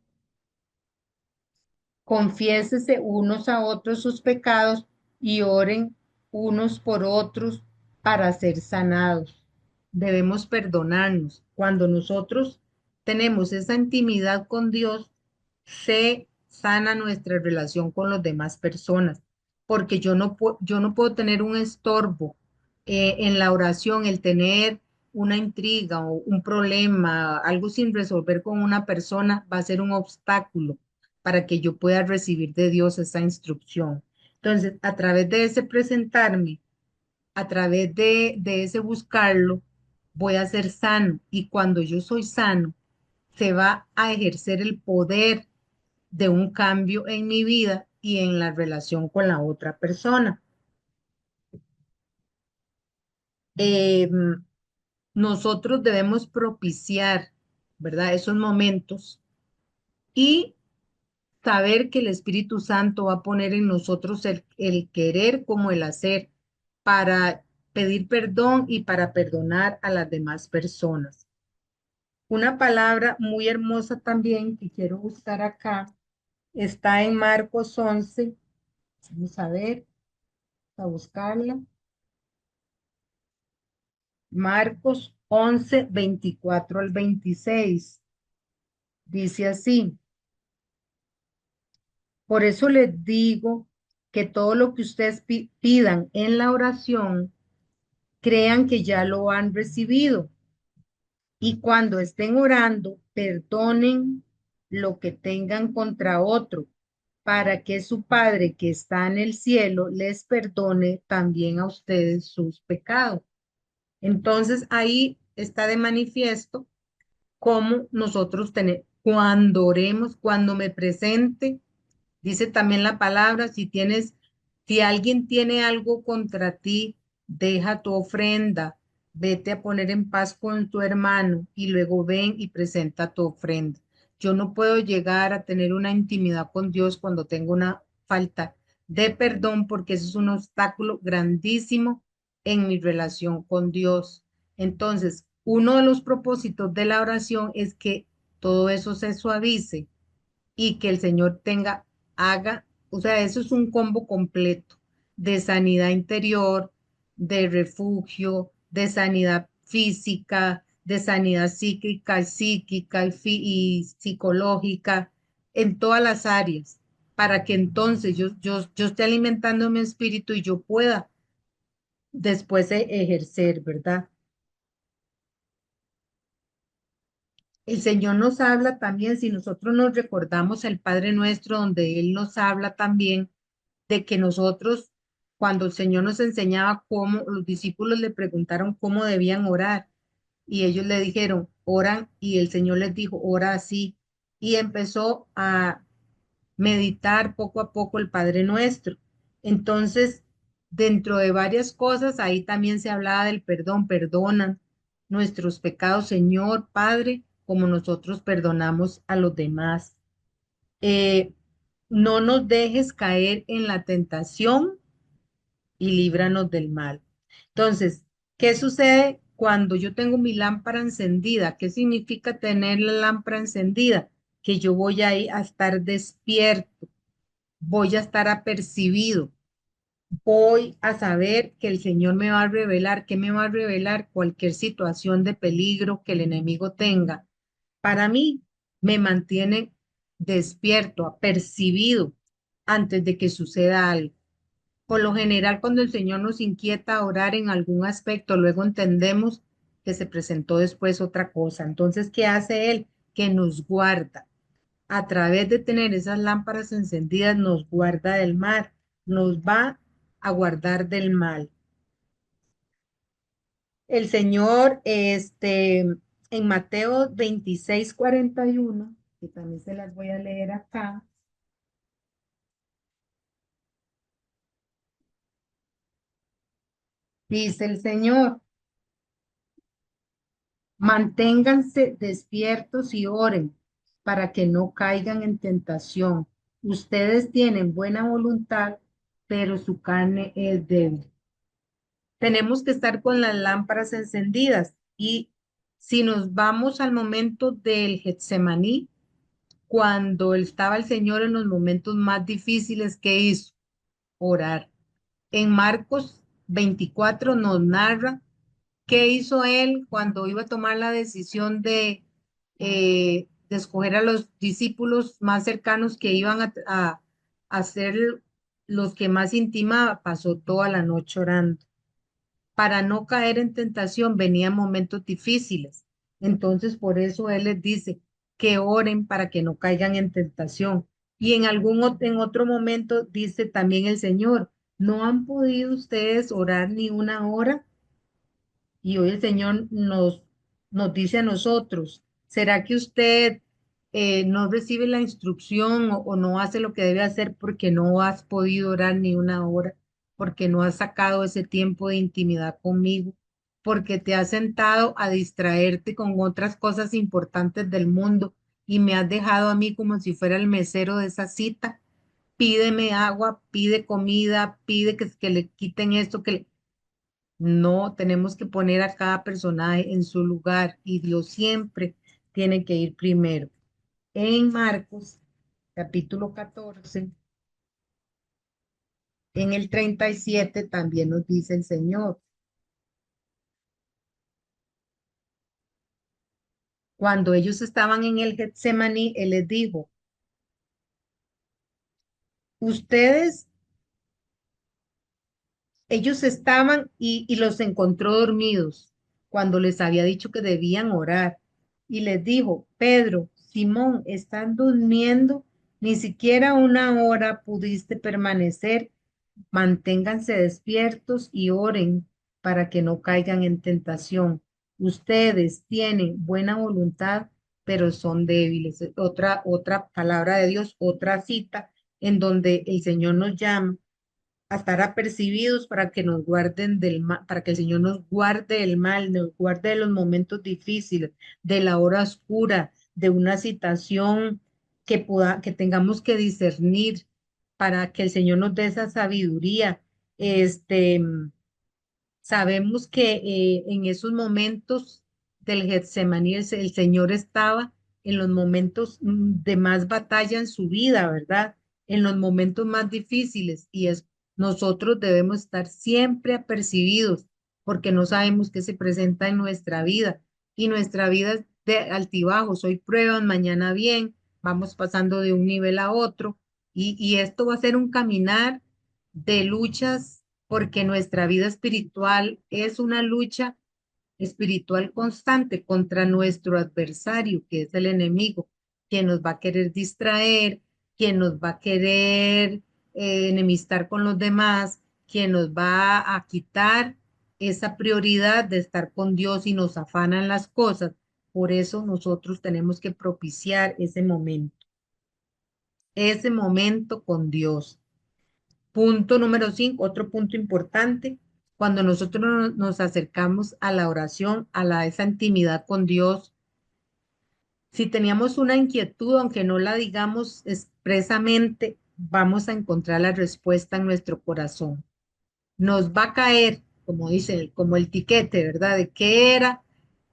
confiésese unos a otros sus pecados y oren unos por otros para ser sanados. Debemos perdonarnos. Cuando nosotros tenemos esa intimidad con Dios, se sana nuestra relación con las demás personas, porque yo no puedo tener un estorbo en la oración, el tener una intriga o un problema, algo sin resolver con una persona, va a ser un obstáculo para que yo pueda recibir de Dios esa instrucción. Entonces, a través de ese presentarme, a través de ese buscarlo, voy a ser sano. Y cuando yo soy sano, se va a ejercer el poder de un cambio en mi vida y en la relación con la otra persona. Eh, Nosotros debemos propiciar, ¿verdad? Esos momentos y saber que el Espíritu Santo va a poner en nosotros el querer como el hacer para pedir perdón y para perdonar a las demás personas. Una palabra muy hermosa también que quiero buscar acá está en Marcos 11. Vamos a ver, a buscarla. Marcos 11, 24 al 26. Dice así, por eso les digo que todo lo que ustedes pidan en la oración, crean que ya lo han recibido y cuando estén orando, perdonen lo que tengan contra otro, para que su Padre que está en el cielo les perdone también a ustedes sus pecados. Entonces ahí está de manifiesto cómo nosotros tenemos, cuando oremos, cuando me presente, dice también la palabra, si alguien tiene algo contra ti, deja tu ofrenda, vete a poner en paz con tu hermano y luego ven y presenta tu ofrenda. Yo no puedo llegar a tener una intimidad con Dios cuando tengo una falta de perdón porque eso es un obstáculo grandísimo en mi relación con Dios. Entonces, uno de los propósitos de la oración es que todo eso se suavice y que el Señor haga, o sea, eso es un combo completo de sanidad interior, de refugio, de sanidad física, de sanidad psíquica y psicológica, en todas las áreas, para que entonces yo esté alimentando mi espíritu y yo pueda después ejercer, ¿verdad? El Señor nos habla también, si nosotros nos recordamos el Padre Nuestro, donde Él nos habla también de que nosotros, cuando el Señor nos enseñaba cómo, los discípulos le preguntaron cómo debían orar y ellos le dijeron, oran, y el Señor les dijo, ora así, y empezó a meditar poco a poco el Padre Nuestro. Entonces, dentro de varias cosas, ahí también se hablaba del perdón, perdonan nuestros pecados, Señor, Padre, como nosotros perdonamos a los demás. Eh, no nos dejes caer en la tentación y líbranos del mal. Entonces, ¿qué sucede cuando yo tengo mi lámpara encendida? ¿Qué significa tener la lámpara encendida? Que yo voy ahí a estar despierto, voy a estar apercibido, voy a saber que el Señor me va a revelar, que me va a revelar cualquier situación de peligro que el enemigo tenga. Para mí, me mantiene despierto, apercibido antes de que suceda algo. Por lo general, cuando el Señor nos inquieta a orar en algún aspecto, luego entendemos que se presentó después otra cosa. Entonces, ¿qué hace Él? Que nos guarda. A través de tener esas lámparas encendidas, nos guarda del mal, nos va a guardar del mal. El Señor, en Mateo 26:41, que también se las voy a leer acá, dice el Señor, manténganse despiertos y oren para que no caigan en tentación. Ustedes tienen buena voluntad, pero su carne es débil. Tenemos que estar con las lámparas encendidas y si nos vamos al momento del Getsemaní, cuando estaba el Señor en los momentos más difíciles, ¿qué hizo? Orar. En Marcos 24 nos narra qué hizo él cuando iba a tomar la decisión de escoger a los discípulos más cercanos que iban a ser los que más intimaba. Pasó toda la noche orando. Para no caer en tentación venían momentos difíciles. Entonces, por eso Él les dice que oren para que no caigan en tentación. Y en otro momento dice también el Señor, ¿no han podido ustedes orar ni una hora? Y hoy el Señor nos dice a nosotros, ¿será que usted no recibe la instrucción o no hace lo que debe hacer porque no has podido orar ni una hora, porque no has sacado ese tiempo de intimidad conmigo, porque te has sentado a distraerte con otras cosas importantes del mundo y me has dejado a mí como si fuera el mesero de esa cita? Pídeme agua, pide comida, pide que le quiten esto, no, tenemos que poner a cada personaje en su lugar y Dios siempre tiene que ir primero. En Marcos, capítulo 14, en el 37 también nos dice el Señor, cuando ellos estaban en el Getsemaní, Él les dijo, ustedes, ellos estaban y los encontró dormidos cuando les había dicho que debían orar. Y les dijo, Pedro, Simón, ¿están durmiendo? Ni siquiera una hora pudiste permanecer. Manténganse despiertos y oren para que no caigan en tentación. Ustedes tienen buena voluntad, pero son débiles. Otra palabra de Dios, otra cita en donde el Señor nos llama a estar apercibidos para que nos guarden del mal, para que el Señor nos guarde del mal, nos guarde de los momentos difíciles, de la hora oscura, de una situación que tengamos que discernir para que el Señor nos dé esa sabiduría. Este, Sabemos que en esos momentos del Getsemaní el Señor estaba en los momentos de más batalla en su vida, ¿verdad? En los momentos más difíciles nosotros debemos estar siempre apercibidos porque no sabemos qué se presenta en nuestra vida. y nuestra vida es de altibajos. Hoy pruebas, mañana bien, vamos pasando de un nivel a otro y esto va a ser un caminar de luchas porque nuestra vida espiritual es una lucha espiritual constante contra nuestro adversario, que es el enemigo, quien nos va a querer distraer, quien nos va a querer enemistar con los demás, quien nos va a quitar esa prioridad de estar con Dios y nos afanan las cosas. Por eso nosotros tenemos que propiciar ese momento con Dios. Punto número 5, otro punto importante, cuando nosotros nos acercamos a la oración, esa intimidad con Dios, si teníamos una inquietud, aunque no la digamos expresamente, vamos a encontrar la respuesta en nuestro corazón. Nos va a caer, como dice, como el tiquete, ¿verdad? ¿De qué era?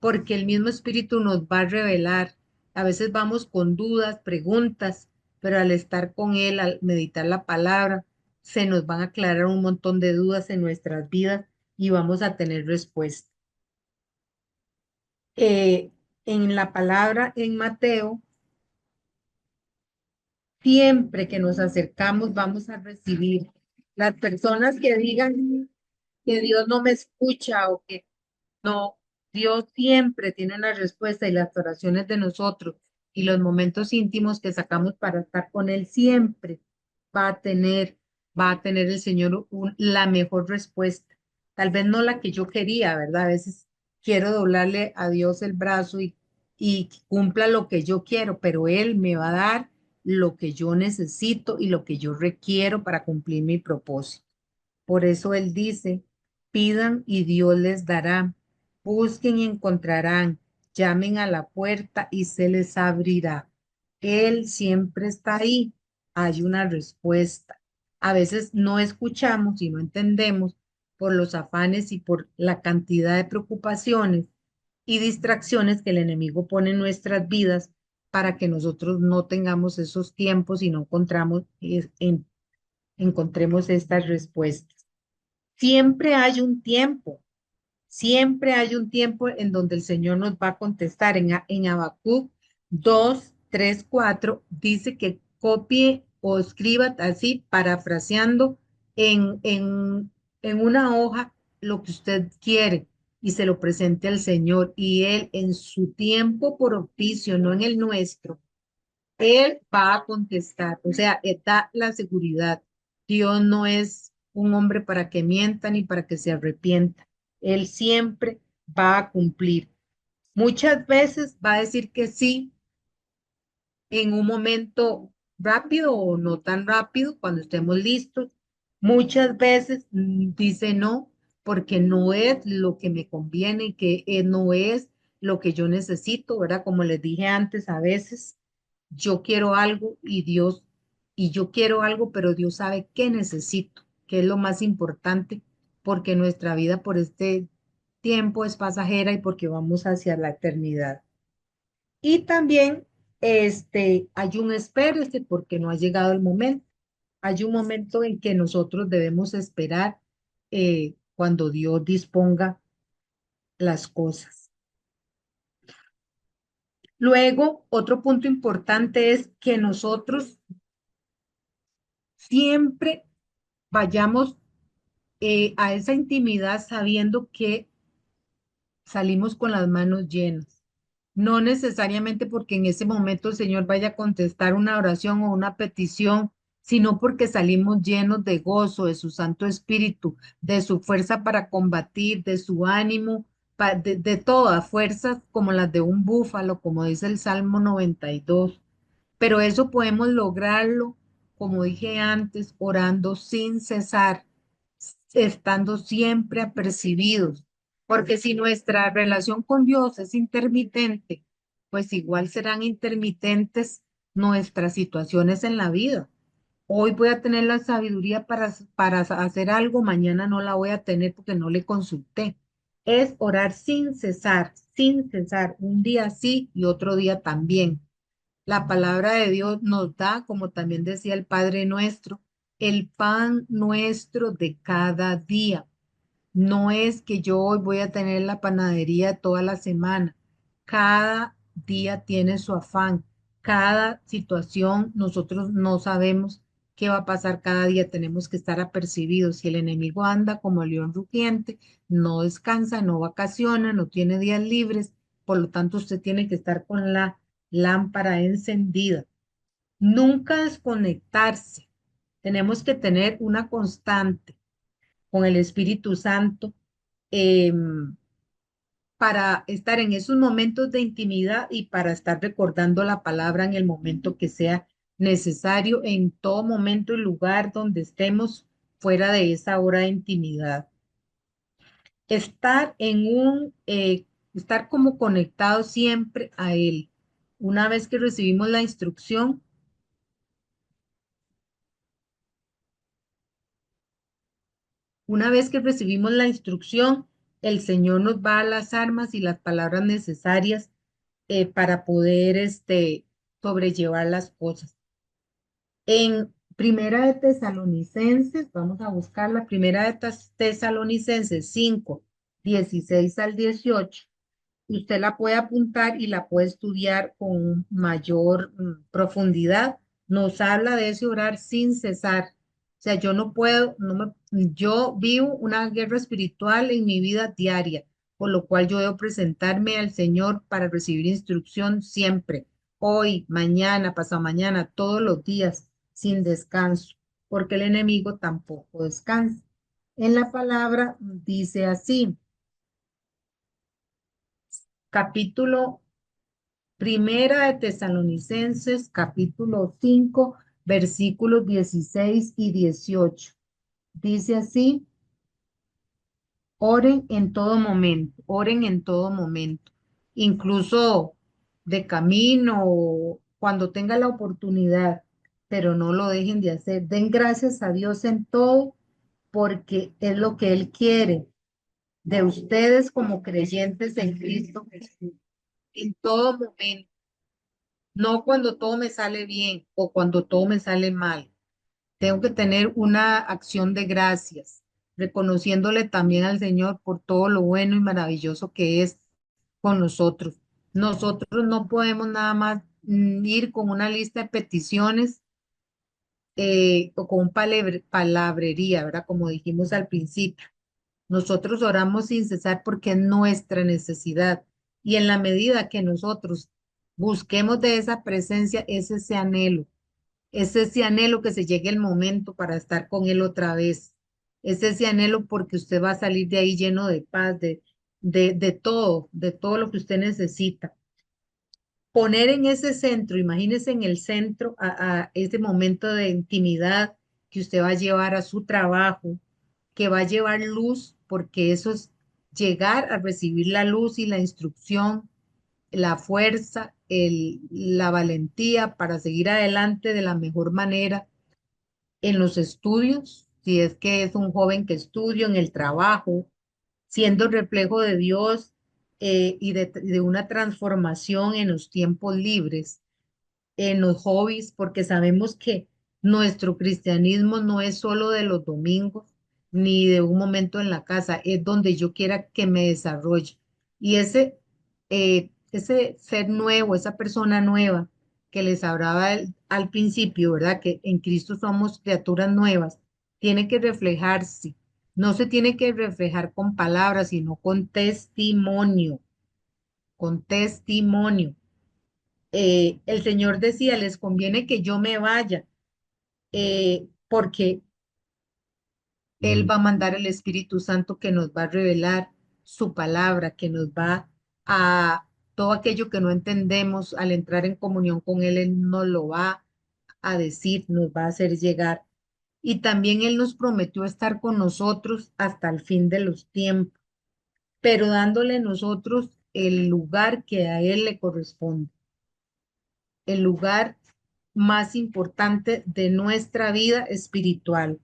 Porque el mismo Espíritu nos va a revelar. A veces vamos con dudas, preguntas, pero al estar con Él, al meditar la palabra, se nos van a aclarar un montón de dudas en nuestras vidas y vamos a tener respuesta. Eh, en la palabra en Mateo, siempre que nos acercamos vamos a recibir. Las personas que digan que Dios no me escucha o que no, Dios siempre tiene la respuesta y las oraciones de nosotros y los momentos íntimos que sacamos para estar con Él siempre va a tener, va a tener el Señor la mejor respuesta. Tal vez no la que yo quería, ¿verdad? A veces quiero doblarle a Dios el brazo y que cumpla lo que yo quiero, pero Él me va a dar lo que yo necesito y lo que yo requiero para cumplir mi propósito. Por eso Él dice, pidan y Dios les dará, busquen y encontrarán, llamen a la puerta y se les abrirá. Él siempre está ahí, hay una respuesta. A veces no escuchamos y no entendemos por los afanes y por la cantidad de preocupaciones y distracciones que el enemigo pone en nuestras vidas para que nosotros no tengamos esos tiempos y no encontremos estas respuestas. Siempre hay un tiempo, siempre hay un tiempo en donde el Señor nos va a contestar. En Habacuc 2, 3, 4 dice que copie o escriba así, parafraseando en, en, en una hoja lo que usted quiere y se lo presente al Señor. Y Él en su tiempo por oficio, no en el nuestro, Él va a contestar. O sea, da la seguridad. Dios no es un hombre para que mienta ni para que se arrepienta. Él siempre va a cumplir. Muchas veces va a decir que sí en un momento rápido o no tan rápido, cuando estemos listos. Muchas veces dice no, porque no es lo que me conviene, que no es lo que yo necesito, ¿verdad? Como les dije antes, a veces yo quiero algo y yo quiero algo, pero Dios sabe qué necesito, que es lo más importante, porque nuestra vida por este tiempo es pasajera y porque vamos hacia la eternidad. Y también hay un espérese porque no ha llegado el momento. Hay un momento en que nosotros debemos esperar cuando Dios disponga las cosas. Luego, otro punto importante es que nosotros siempre vayamos a esa intimidad sabiendo que salimos con las manos llenas. No necesariamente porque en ese momento el Señor vaya a contestar una oración o una petición, sino porque salimos llenos de gozo, de su Santo Espíritu, de su fuerza para combatir, de su ánimo, de todas fuerzas como las de un búfalo, como dice el Salmo 92. Pero eso podemos lograrlo, como dije antes, orando sin cesar, estando siempre apercibidos, porque si nuestra relación con Dios es intermitente, pues igual serán intermitentes nuestras situaciones en la vida. Hoy voy a tener la sabiduría para hacer algo, mañana no la voy a tener porque no le consulté. Es orar sin cesar, un día sí y otro día también. La palabra de Dios nos da, como también decía el Padre nuestro, el pan nuestro de cada día. No es que yo hoy voy a tener la panadería toda la semana. Cada día tiene su afán, cada situación nosotros no sabemos qué va a pasar cada día, tenemos que estar apercibidos. Si el enemigo anda como el león rugiente, no descansa, no vacaciona, no tiene días libres, por lo tanto usted tiene que estar con la lámpara encendida. Nunca desconectarse. Tenemos que tener una constante con el Espíritu Santo para estar en esos momentos de intimidad y para estar recordando la palabra en el momento que sea necesario, en todo momento y lugar donde estemos fuera de esa hora de intimidad. Estar como conectado siempre a Él. Una vez que recibimos la instrucción, una vez que recibimos la instrucción, el Señor nos va a las armas y las palabras necesarias para poder sobrellevar las cosas. En Primera de Tesalonicenses, vamos a buscar la Primera de Tesalonicenses 5, 16 al 18. Usted la puede apuntar y la puede estudiar con mayor profundidad. Nos habla de ese orar sin cesar. O sea, yo no puedo, yo vivo una guerra espiritual en mi vida diaria, por lo cual yo debo presentarme al Señor para recibir instrucción siempre, hoy, mañana, pasado mañana, todos los días, sin descanso, porque el enemigo tampoco descansa. En la palabra dice así, capítulo Primera de Tesalonicenses, capítulo 5, versículos 16 y 18. Dice así, oren en todo momento, incluso de camino o cuando tenga la oportunidad, pero no lo dejen de hacer. Den gracias a Dios en todo, porque es lo que Él quiere de ustedes como creyentes en Cristo Jesús, en todo momento. No cuando todo me sale bien o cuando todo me sale mal. Tengo que tener una acción de gracias, reconociéndole también al Señor por todo lo bueno y maravilloso que es con nosotros. Nosotros no podemos nada más ir con una lista de peticiones o con palabrería, ¿verdad? Como dijimos al principio. Nosotros oramos sin cesar porque es nuestra necesidad. Y en la medida que nosotros busquemos de esa presencia, es ese anhelo que se llegue el momento para estar con Él otra vez. Es ese anhelo porque usted va a salir de ahí lleno de paz, de todo lo que usted necesita. Poner en ese centro, imagínese en el centro a ese momento de intimidad que usted va a llevar a su trabajo, que va a llevar luz, porque eso es llegar a recibir la luz y la instrucción, la fuerza, la valentía para seguir adelante de la mejor manera en los estudios, si es que es un joven que estudia, en el trabajo, siendo reflejo de Dios y de una transformación en los tiempos libres, en los hobbies, porque sabemos que nuestro cristianismo no es solo de los domingos ni de un momento en la casa, es donde yo quiera que me desarrolle. Y ese ser nuevo, esa persona nueva que les hablaba al principio, ¿verdad? Que en Cristo somos criaturas nuevas, tiene que reflejarse. No se tiene que reflejar con palabras, sino con testimonio, con testimonio. El Señor decía, les conviene que yo me vaya, porque Él va a mandar el Espíritu Santo que nos va a revelar su palabra, que nos va a todo aquello que no entendemos al entrar en comunión con Él, Él nos lo va a decir, nos va a hacer llegar. Y también Él nos prometió estar con nosotros hasta el fin de los tiempos, pero dándole a nosotros el lugar que a Él le corresponde, el lugar más importante de nuestra vida espiritual.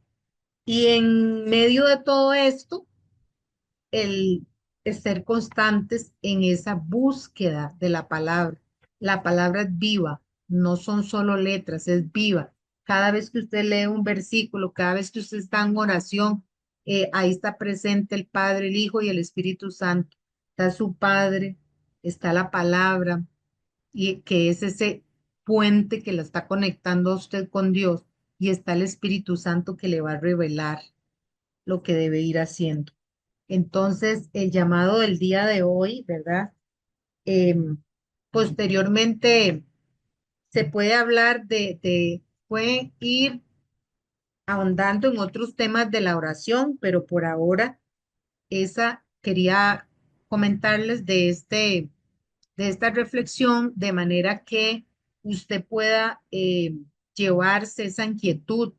Y en medio de todo esto, el ser constantes en esa búsqueda de la palabra. La palabra es viva, no son solo letras, es viva. Cada vez que usted lee un versículo, cada vez que usted está en oración, ahí está presente el Padre, el Hijo y el Espíritu Santo. Está su Padre, está la palabra, y que es ese puente que la está conectando a usted con Dios, y está el Espíritu Santo que le va a revelar lo que debe ir haciendo. Entonces, el llamado del día de hoy, ¿verdad? Em, Posteriormente se puede hablar puede ir ahondando en otros temas de la oración, pero por ahora esa quería comentarles de esta reflexión, de manera que usted pueda llevarse esa inquietud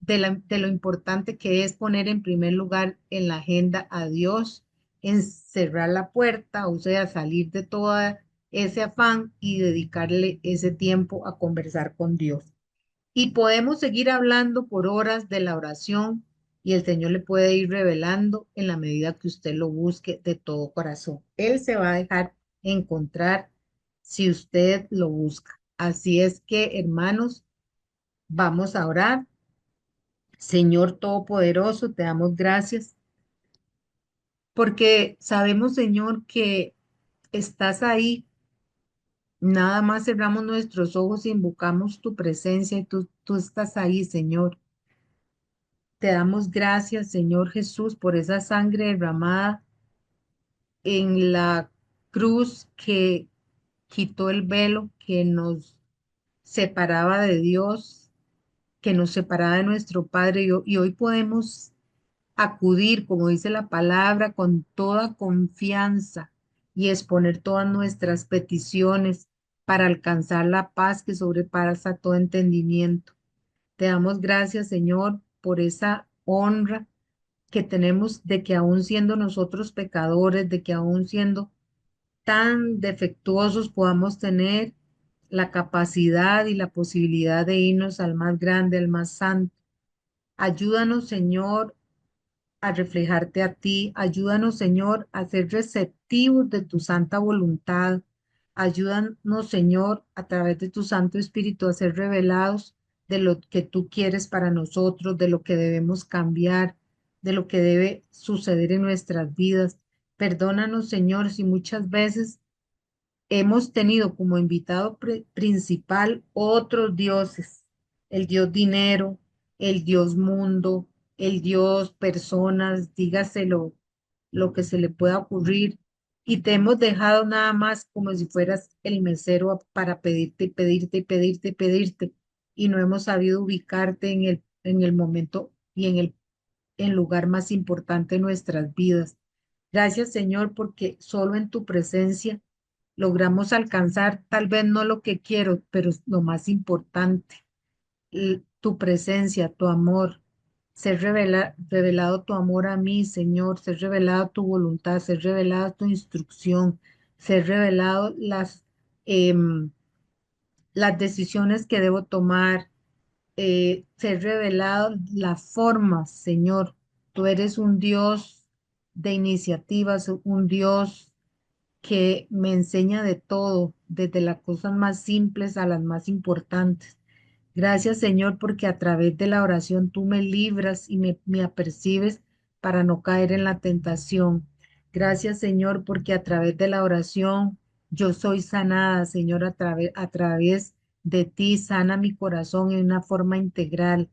de lo importante que es poner en primer lugar en la agenda a Dios, en cerrar la puerta, o sea, salir de todo ese afán y dedicarle ese tiempo a conversar con Dios. Y podemos seguir hablando por horas de la oración y el Señor le puede ir revelando en la medida que usted lo busque de todo corazón. Él se va a dejar encontrar si usted lo busca. Así es que, hermanos, vamos a orar. Señor Todopoderoso, te damos gracias porque sabemos, Señor, que estás ahí. Nada más cerramos nuestros ojos y invocamos tu presencia y tú estás ahí, Señor. Te damos gracias, Señor Jesús, por esa sangre derramada en la cruz que quitó el velo que nos separaba de Dios, que nos separaba de nuestro Padre. Y hoy podemos acudir, como dice la palabra, con toda confianza y exponer todas nuestras peticiones para alcanzar la paz que sobrepasa todo entendimiento. Te damos gracias, Señor, por esa honra que tenemos de que aún siendo nosotros pecadores, de que aún siendo tan defectuosos podamos tener la capacidad y la posibilidad de irnos al más grande, al más santo. Ayúdanos, Señor, a reflejarte a ti. Ayúdanos, Señor, a ser receptivos de tu santa voluntad. Ayúdanos, Señor, a través de tu Santo Espíritu a ser revelados de lo que tú quieres para nosotros, de lo que debemos cambiar, de lo que debe suceder en nuestras vidas. Perdónanos, Señor, si muchas veces hemos tenido como invitado principal otros dioses, el dios dinero, el dios mundo, el dios personas, dígaselo lo que se le pueda ocurrir, y te hemos dejado nada más como si fueras el mesero para pedirte, pedirte, pedirte, pedirte, y no hemos sabido ubicarte en el momento y en lugar más importante de nuestras vidas. Gracias, Señor, porque solo en tu presencia logramos alcanzar tal vez no lo que quiero, pero es lo más importante, tu presencia, tu amor, revelado tu amor a mí, Señor, ser revelado tu voluntad, ser revelada tu instrucción, ser revelado las decisiones que debo tomar, ser revelado la forma, Señor. Tú eres un Dios de iniciativas, un Dios que me enseña de todo, desde las cosas más simples a las más importantes. Gracias, Señor, porque a través de la oración tú me libras y me apercibes para no caer en la tentación. Gracias, Señor, porque a través de la oración yo soy sanada, Señor, a través de ti sana mi corazón en una forma integral.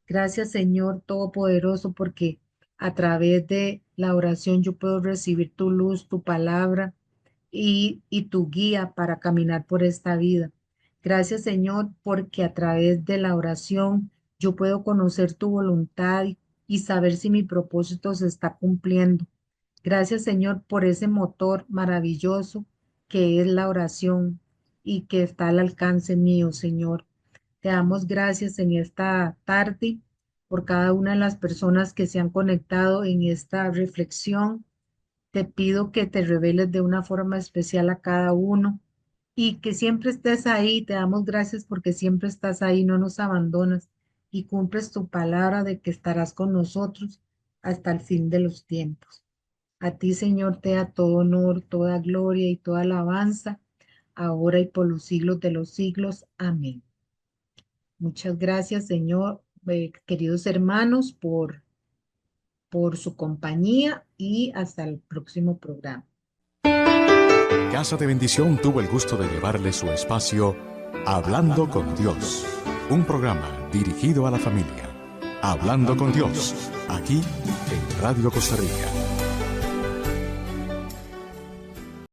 Gracias, Señor Todopoderoso, porque a través de la oración yo puedo recibir tu luz, tu palabra y tu guía para caminar por esta vida. Gracias, Señor, porque a través de la oración yo puedo conocer tu voluntad y saber si mi propósito se está cumpliendo. Gracias, Señor, por ese motor maravilloso que es la oración y que está al alcance mío, Señor. Te damos gracias en esta tarde por cada una de las personas que se han conectado en esta reflexión. Te pido que te reveles de una forma especial a cada uno y que siempre estés ahí. Te damos gracias porque siempre estás ahí, no nos abandonas y cumples tu palabra de que estarás con nosotros hasta el fin de los tiempos. A ti, Señor, te da todo honor, toda gloria y toda alabanza, ahora y por los siglos de los siglos. Amén. Muchas gracias, Señor, queridos hermanos, por su compañía y hasta el próximo programa. Casa de Bendición tuvo el gusto de llevarle su espacio Hablando con Dios, un programa dirigido a la familia. Hablando con Dios, aquí en Radio Costa Rica.